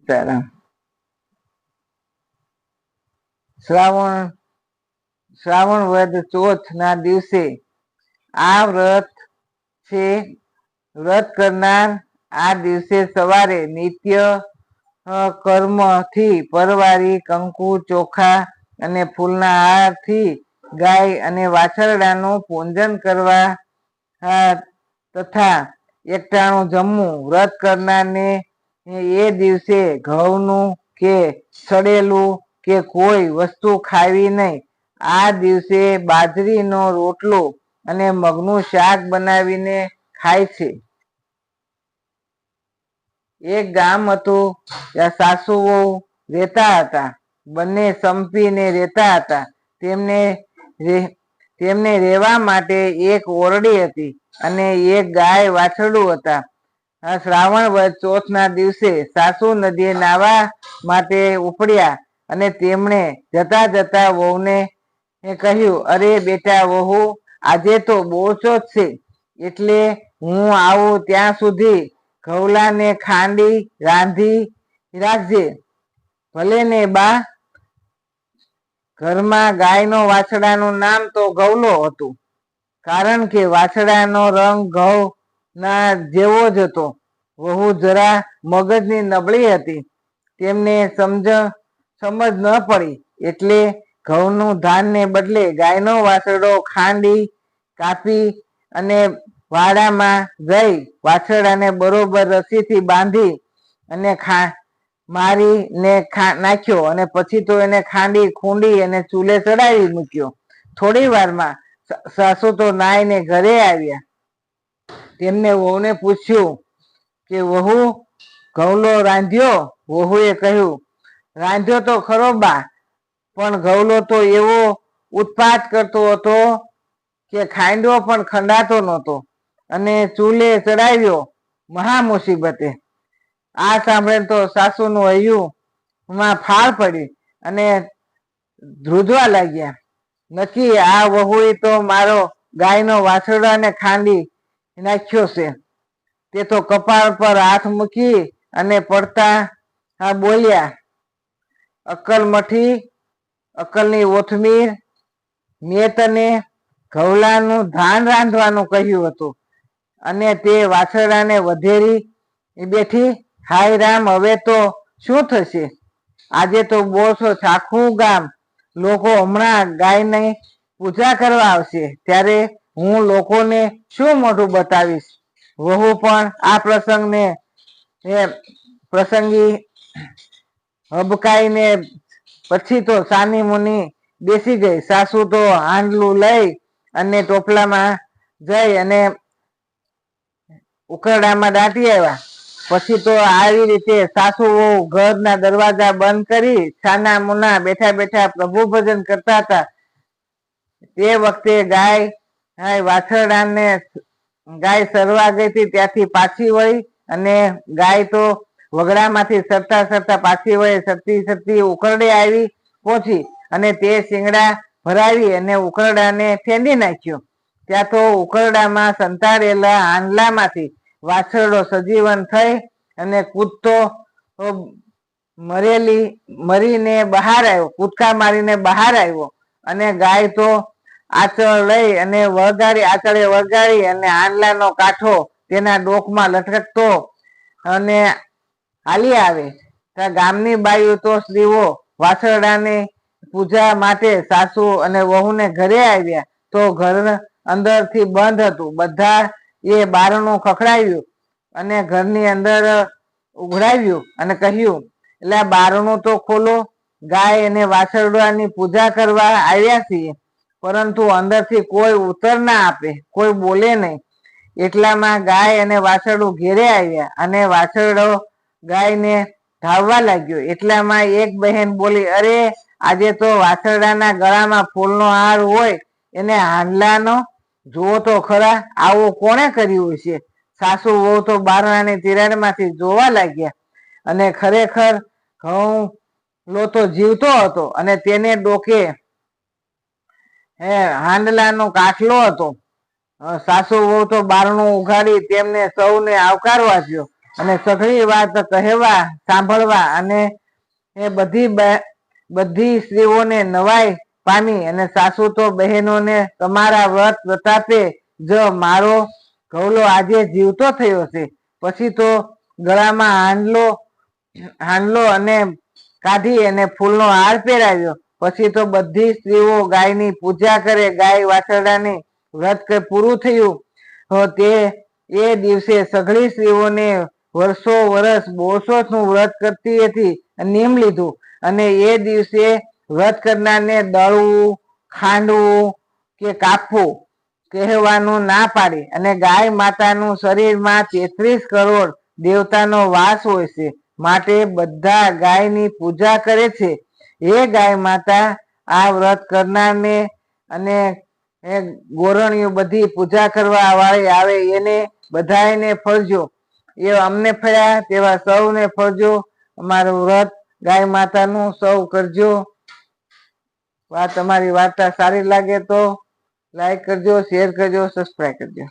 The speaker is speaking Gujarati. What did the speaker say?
સીતારામ. શ્રાવણ વદ ચોથ ના દિવસે આ વ્રત છે. વ્રત કરનાર આ દિવસે સવારે નિત્ય કર્મ થી પરવારી કંકુ ચોખા અને ફૂલના હાર થી ગાય અને વાછરડાનું પૂજન કરવા તથા એકટાણું જમવું. વ્રત કરનારને એ દિવસે ઘઉંનું કે સડેલું કે કોઈ વસ્તુ ખાવી નહીં. આ દિવસે બાજરીનો રોટલો અને મગનું શાક બનાવીને ખાય છે. એક ગામ હતું, ત્યાં સાસુ વહુ રહેતા હતા. બંને સંપીને રહેતા હતા. તેમને રહેવા માટે એક ઓરડી હતી અને એક ગાય વાછરડું હતા. શ્રાવણ વદ ચોથ ના દિવસે સાસુ નદીએ નાહવા માટે ઉપડ્યા અને તેમણે જતા જતા વહુને કહ્યું, અરે બેટા વહુ, આજે તો બોચોથ છે, એટલે હું આવું ત્યાં સુધી ઘઉલાને ખાંડી રાંધી રાખજે. ભલે ને બા. ઘરમાં ગાયનો વાછડાનું નામ તો ગૌલો હતું, કારણ કે વાછડાનો રંગ ઘઉં ના જેવો જ હતો. વહુ જરા મગજની નબળી હતી. તેમને સમજ ન પડી, એટલે ઘઉંનું ધાનને બદલે ગાયનો વાછરડો ખાંડી કાપી અને વાડામાં જઈ વાછરડાને બરોબર રસીથી બાંધી અને મારીને નાખ્યો અને પછી તો એને ખાંડી ખૂંડી અને ચૂલે ચડાવી મૂક્યો. થોડી વારમાં સાસુ તો નાઈને ઘરે આવ્યા. તેમને વહુને પૂછ્યું કે વહુ, ઘઉલો રાંધ્યો? વહુએ કહ્યું, રાંધ્યો તો ખરો બા, પણ ઘઉલો તો એવો ઉત્પાત કરતો હતો કે ખાંડવો પણ ખંડાતો નહોતો અને ચૂલે ચડાવ્યો મહા મુસીબતે. આ સાંભળે તો સાસુનું હૈયું માં ફાળ પડી અને ધ્રુજવા લાગ્યા. નક્કી આ વહુએ તો મારો ગાયનો વાછરડાને ખાંડી નાખ્યો છે. તે તો કપાળ પર હાથ મૂકી અને પડતા બોલ્યા, અક્કલ મઠી, અક્કલની ઓથમીર, મેં તને ઘઉલાનું ધાન રાંધવાનું કહ્યું હતું અને તે વાછરડાને વધેરી બેઠી. હાય રામ, હવે તો શું થશે? આજે તો બોસો આખું ગામ લોકો હમણાં ગાયની પૂજા કરવા આવશે, ત્યારે હું લોકોને શું મોઢું બતાવીશ? વહુ પણ આ પ્રસંગી હબકાઈને પછી તો સાની મુની બેસી ગઈ. સાસુ તો હાંડલું લઈ અને ટોપલામાં જઈ અને ઉકરડામાં દાટી આવ્યા. પછી તો આવી રીતે સાસુ વહુ ઘરના દરવાજા બંધ કરી છાના મુના બેઠા બેઠા પ્રભુ ભજન કરતા હતા. તે વખતે ગાય સરવા ગઈ હતી, ત્યાંથી પાછી વળી અને ગાય તો વગડામાંથી સરતા સરતા પાછી વળી સરતી સરતી ઉકરડે આવી પહોંચી અને તે શિંગડા ભરાવી અને ઉકરડાને ફેંદી નાખ્યો. ત્યાં તો ઉકરડામાં સંતાડેલા હાંડલામાંથી વાછરડો સજીવન થઈ અને કૂદતો મરીને બહાર આવ્યો, કૂદકા મારીને બહાર આવ્યો અને ગાય તો આંચળે વળગાડી અને હાંડલાનો કાંઠો તેના ડોકમાં લટકતો અને હાલી આવે. ગામની બાઈઓ તો સ્ત્રીઓ વાછરડાની પૂજા માટે સાસુ અને વહુને ઘરે આવ્યા તો ઘર અંદરથી બંધ હતું. બધા એ બારણું ખખડાવ્યું અને ઘરની અંદર ઉઘડાવ્યું અને કહ્યું, એટલે બારણું તો ખોલો, ગાય અને વાછરડાની પૂજા કરવા આવ્યા છીએ, પરંતુ અંદરથી કોઈ ઉત્તર ના આપે, કોઈ બોલે નહીં. એટલામાં ગાય અને વાછરડું ઘેરે આવ્યા અને વાછરડો ગાયને ધાવવા લાગ્યો. એટલામાં એક બહેન બોલી, અરે આજે તો વાછરડાના ગળામાં ફૂલનો હાર હોય એને હાંડલાનો જુઓ તો ખરા, આવું કોણે કર્યું છે? સાસુ વહુ તો બારણાની તિરાડમાંથી જોવા લાગ્યા અને ખરેખર ઘઉલો તો જીવતો હતો અને તેને ડોકે હાંડલાનો કાટલો હતો. સાસુ વહુ તો બારણું ઉઘાડી તેમને સૌને આવકારવા ગયો અને સઘળી વાત કહેવા સાંભળવા અને એ બધી સ્ત્રીઓને નવાઈ પામી અને સાસુ તો બહેનોને તમારા વ્રત પ્રતાપે જ મારો ઘઉલો આજે જીવતો થયો છે. પછી તો ગળામાં હાંડલો અને કાઢી અને ફૂલનો હાર પહેરાવ્યો. પછી તો બધી સ્ત્રીઓ ગાયની પૂજા કરે. ગાય વાછરડાની વ્રત પૂરું થયું તે એ દિવસે સઘળી સ્ત્રીઓને વર્ષો વર્ષ બોસોનું વ્રત કરતી હતી નિયમ લીધું. અને એ દિવસે વ્રત કરનારને દળવું, ખાંડવું કે કાપવું કહેવાનું ના પાડી. અને ગાય માતાનું શરીરમાં 33 કરોડ દેવતાનો વાસ હોય છે, માટે બધા ગાયની પૂજા કરે છે. એ ગાય માતા આ વ્રત કરનારને અને ગોરણીઓ બધી પૂજા કરવા વાળી આવે એને બધાને ફળજો. એ અમને ફળ્યા તેવા સૌને ફળજો. અમારું વ્રત ગાય માતાનું સૌ કરજો. તમારી વાર્તા સારી લાગે તો લાઈક કરજો, શેર કરજો, સબસ્ક્રાઈબ કરજો.